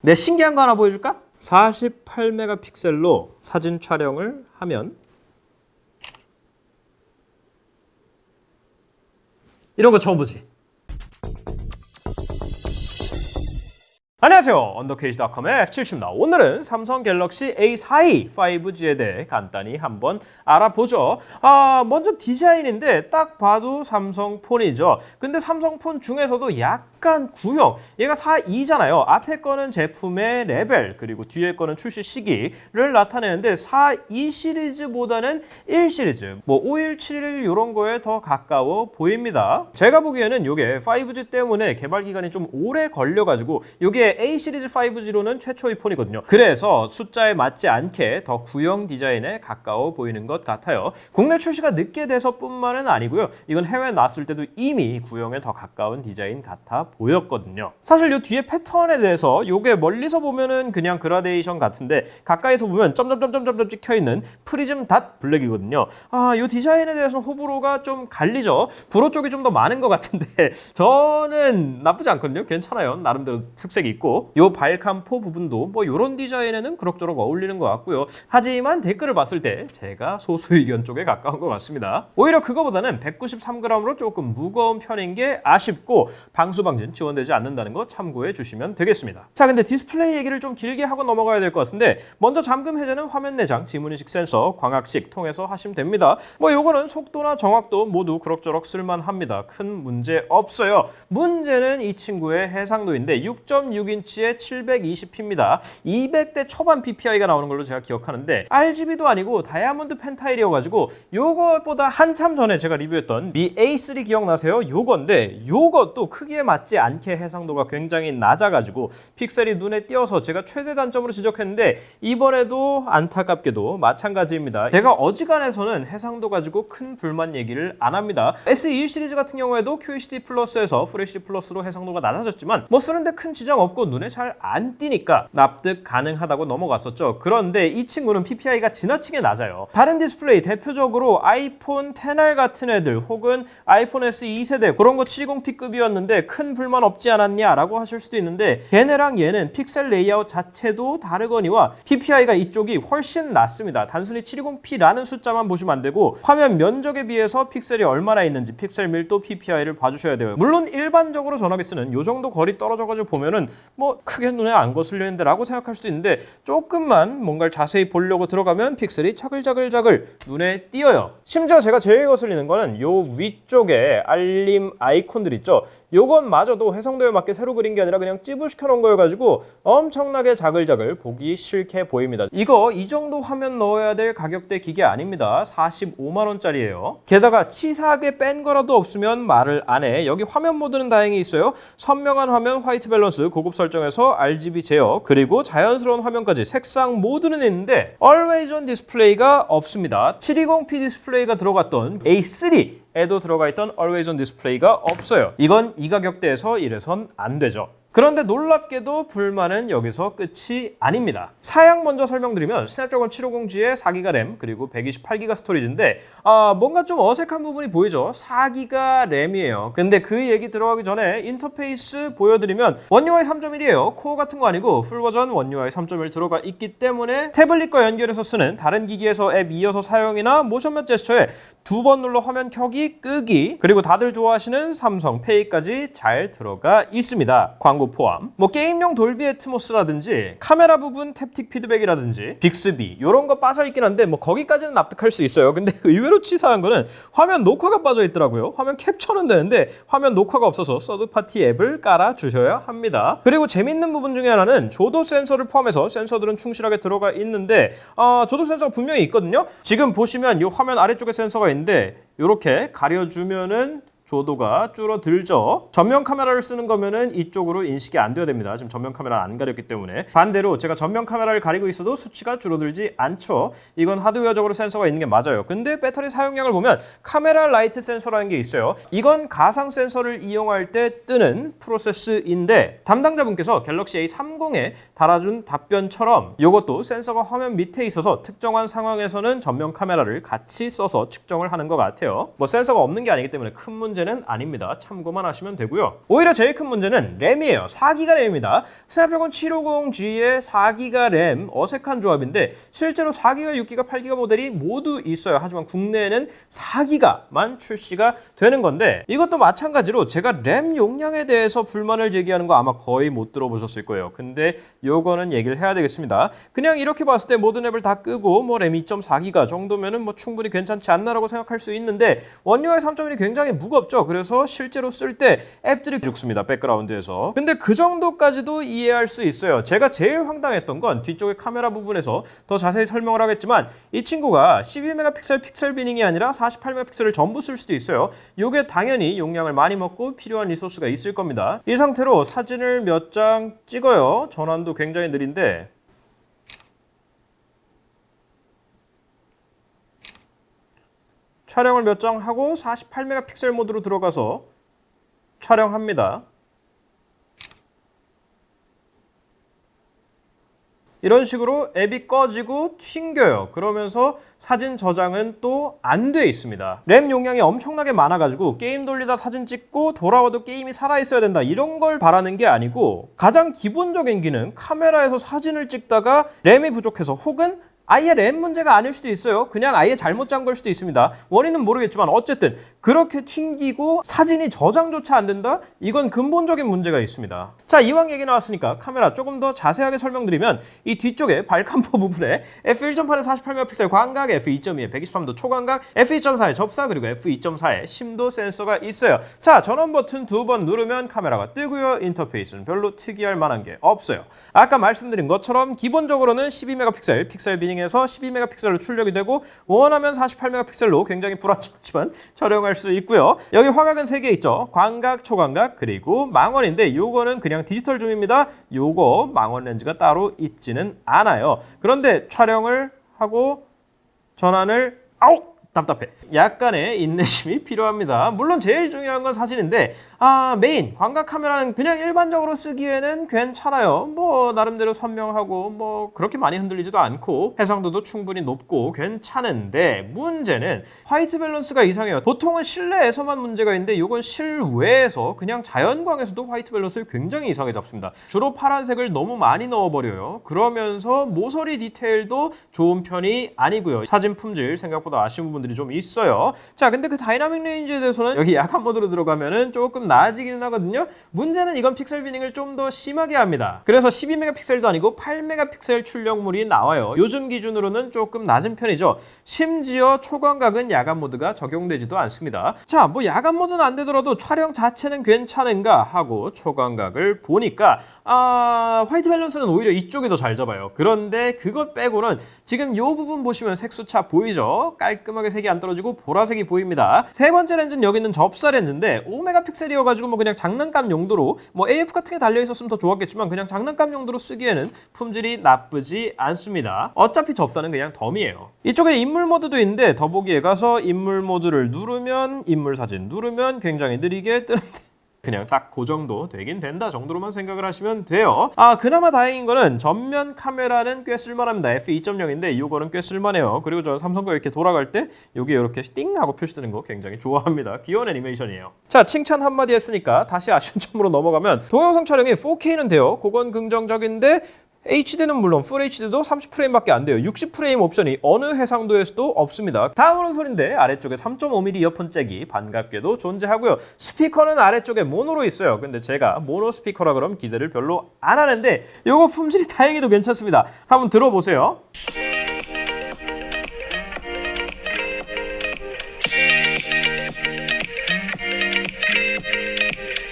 내 신기한 거 하나 보여줄까? 48메가픽셀로 사진 촬영을 하면 이런 거 처음 보지? 안녕하세요. 언더케이지.com의 F70입니다. 오늘은 삼성 갤럭시 A42 5G에 대해 간단히 한번 알아보죠. 먼저 디자인인데 딱 봐도 삼성 폰이죠. 근데 삼성 폰 중에서도 약간 구형, 얘가 42잖아요. 앞에 거는 제품의 레벨, 그리고 뒤에 거는 출시 시기를 나타내는데 42 시리즈보다는 1 시리즈, 뭐 5171 이런 거에 더 가까워 보입니다. 제가 보기에는 이게 5G 때문에 개발 기간이 좀 오래 걸려가지고 이게 A 시리즈 5G로는 최초의 폰이거든요. 그래서 숫자에 맞지 않게 더 구형 디자인에 가까워 보이는 것 같아요. 국내 출시가 늦게 돼서뿐만은 아니고요. 이건 해외에 나왔을 때도 이미 구형에 더 가까운 디자인 같아 보였거든요. 사실 이 뒤에 패턴에 대해서 이게 멀리서 보면은 그냥 그라데이션 같은데 가까이서 보면 점점점점점 찍혀 있는 프리즘 닷 블랙이거든요. 이 디자인에 대해서 호불호가 좀 갈리죠. 불호 쪽이 좀 더 많은 것 같은데 저는 나쁘지 않거든요. 괜찮아요. 나름대로 특색이 있고 이 발칸포 부분도 뭐 이런 디자인에는 그럭저럭 어울리는 것 같고요. 하지만 댓글을 봤을 때 제가 소수 의견 쪽에 가까운 것 같습니다. 오히려 그거보다는 193g으로 조금 무거운 편인 게 아쉽고 방수방진 지원되지 않는다는 거 참고해 주시면 되겠습니다. 자, 근데 디스플레이 얘기를 좀 길게 하고 넘어가야 될 것 같은데 먼저 잠금 해제는 화면 내장, 지문인식 센서, 광학식 통해서 하시면 됩니다. 뭐 요거는 속도나 정확도 모두 그럭저럭 쓸만합니다. 큰 문제 없어요. 문제는 이 친구의 해상도인데 6.6인치에 720p입니다. 200대 초반 PPI가 나오는 걸로 제가 기억하는데 RGB도 아니고 다이아몬드 펜타일이어가지고 요것보다 한참 전에 제가 리뷰했던 미 A3 기억나세요? 요건데 요것도 크기에 맞지 않게 해상도가 굉장히 낮아가지고 픽셀이 눈에 띄어서 제가 최대 단점으로 지적했는데 이번에도 안타깝게도 마찬가지입니다. 제가 어지간해서는 해상도 가지고 큰 불만 얘기를 안 합니다. S21 시리즈 같은 경우에도 QHD 플러스에서 FHD 플러스로 해상도가 낮아졌지만 뭐 쓰는데 큰 지장 없고 눈에 잘 안 띄니까 납득 가능하다고 넘어갔었죠. 그런데 이 친구는 PPI가 지나치게 낮아요. 다른 디스플레이 대표적으로 아이폰 XR 같은 애들 혹은 아이폰 SE 2세대 그런 거 720p급이었는데 큰 불만 없지 않았냐 라고 하실 수도 있는데 걔네랑 얘는 픽셀 레이아웃 자체도 다르거니와 PPI가 이쪽이 훨씬 낮습니다. 단순히 720p라는 숫자만 보시면 안 되고 화면 면적에 비해서 픽셀이 얼마나 있는지 픽셀 밀도 PPI를 봐주셔야 돼요. 물론 일반적으로 전화기 쓰는 요 정도 거리 떨어져가지고 보면은 뭐 크게 눈에 안 거슬리는데 라고 생각할 수도 있는데 조금만 뭔가를 자세히 보려고 들어가면 픽셀이 자글자글자글 눈에 띄어요. 심지어 제가 제일 거슬리는 거는 요 위쪽에 알림 아이콘들 있죠. 요건 마저도 해상도에 맞게 새로 그린 게 아니라 그냥 찌부시켜 놓은 거여가지고 엄청나게 자글자글 보기 싫게 보입니다. 이거 이 정도 화면 넣어야 될 가격대 기계 아닙니다. 45만원짜리예요. 게다가 치사하게 뺀 거라도 없으면 말을 안 해. 여기 화면 모드는 다행히 있어요. 선명한 화면 화이트 밸런스 고급 설정에서 RGB 제어 그리고 자연스러운 화면까지 색상 모드는 있는데 Always on 디스플레이가 없습니다. 720p 디스플레이가 들어갔던 A3에도 들어가 있던 Always on 디스플레이가 없어요. 이건 이 가격대에서 이래선 안 되죠. 그런데 놀랍게도 불만은 여기서 끝이 아닙니다. 사양 먼저 설명드리면 스냅드래곤 750G에 4GB 램 그리고 128GB 스토리지인데 뭔가 좀 어색한 부분이 보이죠? 4GB 램이에요. 근데 그 얘기 들어가기 전에 인터페이스 보여드리면 원UI 3.1이에요. 코어 같은 거 아니고 풀버전 원UI 3.1 들어가 있기 때문에 태블릿과 연결해서 쓰는 다른 기기에서 앱 이어서 사용이나 모션몇 제스처에 2번 눌러 화면 켜기 끄기 그리고 다들 좋아하시는 삼성 페이까지 잘 들어가 있습니다. 광고 포함. 뭐 게임용 돌비 애트모스라든지 카메라 부분 탭틱 피드백이라든지 빅스비 이런 거 빠져 있긴 한데 뭐 거기까지는 납득할 수 있어요. 근데 의외로 치사한 거는 화면 녹화가 빠져 있더라고요. 화면 캡처는 되는데 화면 녹화가 없어서 서드파티 앱을 깔아 주셔야 합니다. 그리고 재밌는 부분 중에 하나는 조도 센서를 포함해서 센서들은 충실하게 들어가 있는데 조도 센서가 분명히 있거든요. 지금 보시면 이 화면 아래쪽에 센서가 있는데 이렇게 가려주면은 조도가 줄어들죠. 전면 카메라를 쓰는 거면은 이쪽으로 인식이 안 돼야 됩니다. 지금 전면 카메라 안 가렸기 때문에. 반대로 제가 전면 카메라를 가리고 있어도 수치가 줄어들지 않죠. 이건 하드웨어적으로 센서가 있는 게 맞아요. 근데 배터리 사용량을 보면 카메라 라이트 센서라는 게 있어요. 이건 가상 센서를 이용할 때 뜨는 프로세스인데 담당자분께서 갤럭시 A30에 달아준 답변처럼 이것도 센서가 화면 밑에 있어서 특정한 상황에서는 전면 카메라를 같이 써서 측정을 하는 것 같아요. 뭐 센서가 없는 게 아니기 때문에 큰 문제 문제는 아닙니다. 참고만 하시면 되고요. 오히려 제일 큰 문제는 램이에요. 4기가 램입니다. 스냅드래곤 750G의 4기가 램, 어색한 조합인데 실제로 4기가, 6기가, 8기가 모델이 모두 있어요. 하지만 국내에는 4기가만 출시가 되는 건데 이것도 마찬가지로 제가 램 용량에 대해서 불만을 제기하는 거 아마 거의 못 들어보셨을 거예요. 근데 요거는 얘기를 해야 되겠습니다. 그냥 이렇게 봤을 때 모든 앱을 다 끄고 뭐 램 2.4기가 정도면은 뭐 충분히 괜찮지 않나라고 생각할 수 있는데 원UI 3.1이 굉장히 무겁죠. 그래서 실제로 쓸 때 앱들이 죽습니다. 백그라운드에서. 근데 그 정도까지도 이해할 수 있어요. 제가 제일 황당했던 건 뒤쪽의 카메라 부분에서 더 자세히 설명을 하겠지만 이 친구가 12메가픽셀 픽셀 비닝이 아니라 48메가픽셀을 전부 쓸 수도 있어요. 이게 당연히 용량을 많이 먹고 필요한 리소스가 있을 겁니다. 이 상태로 사진을 몇 장 찍어요. 전환도 굉장히 느린데 촬영을 몇 장 하고 48메가픽셀 모드로 들어가서 촬영합니다. 이런 식으로 앱이 꺼지고 튕겨요. 그러면서 사진 저장은 또 안 돼 있습니다. 램 용량이 엄청나게 많아가지고 게임 돌리다 사진 찍고 돌아와도 게임이 살아있어야 된다 이런 걸 바라는 게 아니고 가장 기본적인 기능 카메라에서 사진을 찍다가 램이 부족해서 혹은 아예 램 문제가 아닐 수도 있어요. 그냥 아예 잘못 잔 걸 수도 있습니다. 원인은 모르겠지만 어쨌든 그렇게 튕기고 사진이 저장조차 안 된다? 이건 근본적인 문제가 있습니다. 자, 이왕 얘기 나왔으니까 카메라 조금 더 자세하게 설명드리면 이 뒤쪽에 발칸포 부분에 f1.8에 48메가픽셀 광각, f2.2에 123도 초광각, f2.4에 접사 그리고 f2.4에 심도 센서가 있어요. 자, 전원 버튼 2번 누르면 카메라가 뜨고요. 인터페이스는 별로 특이할 만한 게 없어요. 아까 말씀드린 것처럼 기본적으로는 12메가픽셀 픽셀 비닝 에서 12메가픽셀로 출력이 되고 원하면 48메가픽셀로 굉장히 불안정하지만 촬영할 수 있고요. 여기 화각은 3개 있죠. 광각, 초광각, 그리고 망원인데 요거는 그냥 디지털 줌입니다. 요거 망원 렌즈가 따로 있지는 않아요. 그런데 촬영을 하고 전환을 답답해. 약간의 인내심이 필요합니다. 물론 제일 중요한 건 사진인데 메인 광각 카메라는 그냥 일반적으로 쓰기에는 괜찮아요. 뭐 나름대로 선명하고 뭐 그렇게 많이 흔들리지도 않고 해상도도 충분히 높고 괜찮은데 문제는 화이트 밸런스가 이상해요. 보통은 실내에서만 문제가 있는데 이건 실외에서 그냥 자연광에서도 화이트 밸런스를 굉장히 이상하게 잡습니다. 주로 파란색을 너무 많이 넣어버려요. 그러면서 모서리 디테일도 좋은 편이 아니고요. 사진 품질 생각보다 아쉬운 부분들이 좀 있어요. 자, 근데 그 다이나믹 레인지에 대해서는 여기 야간 모드로 들어가면은 조금 나아지기는 하거든요. 문제는 이건 픽셀 비닝을 좀 더 심하게 합니다. 그래서 12메가픽셀도 아니고 8메가픽셀 출력물이 나와요. 요즘 기준으로는 조금 낮은 편이죠. 심지어 초광각은 야간 모드가 적용되지도 않습니다. 자, 뭐 야간 모드는 안 되더라도 촬영 자체는 괜찮은가 하고 초광각을 보니까 화이트 밸런스는 오히려 이쪽이 더 잘 잡아요. 그런데 그것 빼고는 지금 이 부분 보시면 색수차 보이죠? 깔끔하게 색이 안 떨어지고 보라색이 보입니다. 세 번째 렌즈는 여기 있는 접사 렌즈인데 5메가픽셀이어가지고 뭐 그냥 장난감 용도로 뭐 AF 같은 게 달려있었으면 더 좋았겠지만 그냥 장난감 용도로 쓰기에는 품질이 나쁘지 않습니다. 어차피 접사는 그냥 덤이에요. 이쪽에 인물 모드도 있는데 더보기에 가서 인물 모드를 누르면 인물 사진 누르면 굉장히 느리게 뜨는데 그냥 딱 그 정도 되긴 된다 정도로만 생각을 하시면 돼요. 그나마 다행인 거는 전면 카메라는 꽤 쓸만합니다. f2.0인데 이거는 꽤 쓸만해요. 그리고 저 삼성 거 이렇게 돌아갈 때 여기 이렇게 띵 하고 표시되는 거 굉장히 좋아합니다. 귀여운 애니메이션이에요. 자, 칭찬 한마디 했으니까 다시 아쉬운 점으로 넘어가면 동영상 촬영이 4K는 돼요. 그건 긍정적인데 HD는 물론 풀 HD도 30프레임밖에 안 돼요. 60프레임 옵션이 어느 해상도에서도 없습니다. 다음으로는 소리인데 아래쪽에 3.5mm 이어폰 잭이 반갑게도 존재하고요. 스피커는 아래쪽에 모노로 있어요. 근데 제가 모노 스피커라 그럼 기대를 별로 안 하는데 이거 품질이 다행히도 괜찮습니다. 한번 들어보세요.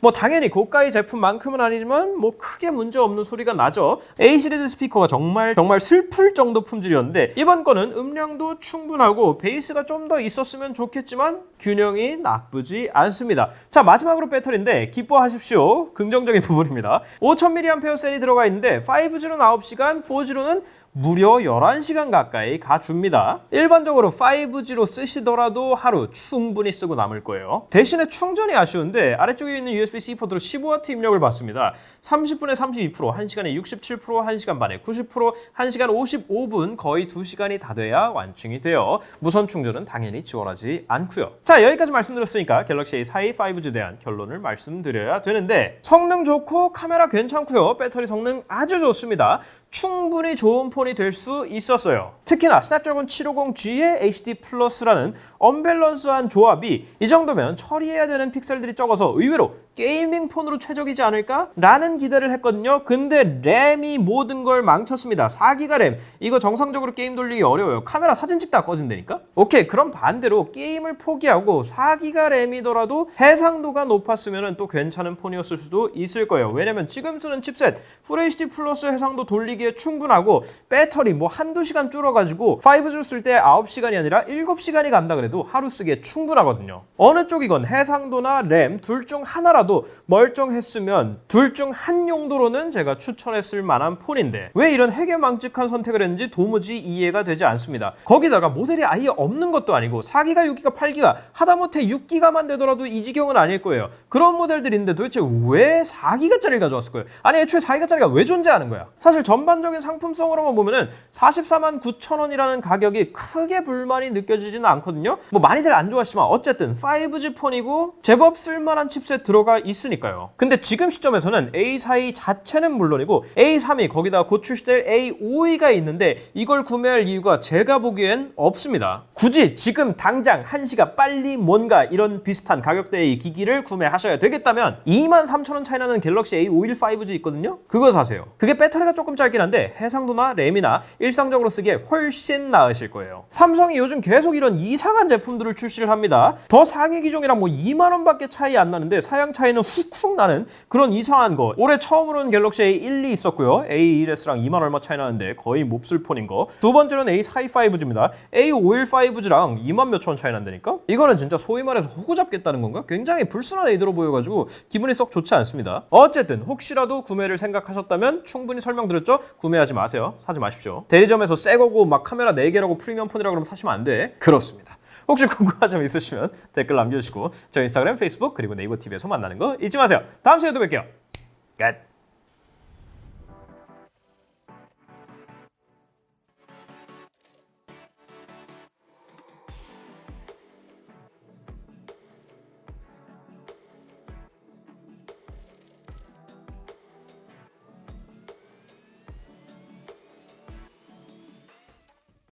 뭐 당연히 고가의 제품만큼은 아니지만 뭐 크게 문제 없는 소리가 나죠. A 시리즈 스피커가 정말 슬플 정도 품질이었는데 이번 거는 음량도 충분하고 베이스가 좀 더 있었으면 좋겠지만 균형이 나쁘지 않습니다. 자, 마지막으로 배터리인데 기뻐하십시오. 긍정적인 부분입니다. 5000mAh 셀이 들어가 있는데 5G로는 9시간, 4G로는 무려 11시간 가까이 가줍니다. 일반적으로 5G로 쓰시더라도 하루 충분히 쓰고 남을 거예요. 대신에 충전이 아쉬운데 아래쪽에 있는 USB-C 포트로 15W 입력을 받습니다. 30분에 32%, 1시간에 67%, 1시간 반에 90%, 1시간 55분, 거의 2시간이 다 돼야 완충이 돼요. 무선 충전은 당연히 지원하지 않고요. 자, 여기까지 말씀드렸으니까 갤럭시 A42 5G에 대한 결론을 말씀드려야 되는데 성능 좋고 카메라 괜찮고요. 배터리 성능 아주 좋습니다. 충분히 좋은 폰이 될 수 있었어요. 특히나 스냅드래곤 750G의 HD 플러스라는 언밸런스한 조합이 이 정도면 처리해야 되는 픽셀들이 적어서 의외로 게이밍 폰으로 최적이지 않을까? 라는 기대를 했거든요. 근데 램이 모든 걸 망쳤습니다. 4기가 램. 이거 정상적으로 게임 돌리기 어려워요. 카메라 사진 찍다가 꺼진다니까? 오케이, 그럼 반대로 게임을 포기하고 4기가 램이더라도 해상도가 높았으면 또 괜찮은 폰이었을 수도 있을 거예요. 왜냐면 지금 쓰는 칩셋 FHD 플러스 해상도 돌리기에 충분하고 배터리 뭐 한두 시간 줄어가지고 5G 쓸 때 9시간이 아니라 7시간이 간다 그래도 하루 쓰기에 충분하거든요. 어느 쪽이건 해상도나 램 둘 중 하나라도 멀쩡했으면 둘 중 한 용도로는 제가 추천했을 만한 폰인데 왜 이런 해괴망측한 선택을 했는지 도무지 이해가 되지 않습니다. 거기다가 모델이 아예 없는 것도 아니고 4기가, 6기가, 8기가 하다못해 6기가만 되더라도 이 지경은 아닐 거예요. 그런 모델들인데 도대체 왜 4기가짜리를 가져왔을 거예요? 아니 애초에 4기가짜리가 왜 존재하는 거야? 사실 전반적인 상품성으로만 보면은 44만 9천 원이라는 가격이 크게 불만이 느껴지지는 않거든요. 뭐 많이들 안 좋아하시지만 어쨌든 5G 폰이고 제법 쓸만한 칩셋 들어가 있으니까요. 근데 지금 시점에서는 A42 자체는 물론이고 A32 거기다 곧 출시될 A52가 있는데 이걸 구매할 이유가 제가 보기엔 없습니다. 굳이 지금 당장 한시가 빨리 뭔가 이런 비슷한 가격대의 기기를 구매하셔야 되겠다면 23,000원 차이 나는 갤럭시 A51 5G 있거든요. 그거 사세요. 그게 배터리가 조금 짧긴 한데 해상도나 램이나 일상적으로 쓰기에 훨씬 나으실 거예요. 삼성이 요즘 계속 이런 이상한 제품들을 출시를 합니다. 더 상위 기종이랑 뭐 2만 원밖에 차이 안 나는데 사양 차이는 훅훅 나는 그런 이상한 거. 올해 처음으로는 갤럭시 A12 있었고요. A1S랑 2만 얼마 차이 나는데 거의 몹쓸 폰인 거. 두 번째로는 A42 5G입니다. A51 5G랑 2만 몇천 원 차이 난다니까? 이거는 진짜 소위 말해서 호구 잡겠다는 건가? 굉장히 불순한 에이드로 보여가지고 기분이 썩 좋지 않습니다. 어쨌든 혹시라도 구매를 생각하셨다면 충분히 설명드렸죠? 구매하지 마세요. 사지 마십시오. 대리점에서 새 거고 막 카메라 4개라고 프리미엄 폰이라 그러면 사시면 안 돼. 그렇습니다. 혹시 궁금한 점 있으시면 댓글 남겨주시고 저 인스타그램, 페이스북 그리고 네이버 TV에서 만나는 거 잊지 마세요. 다음 시간에 또 뵐게요. 끝.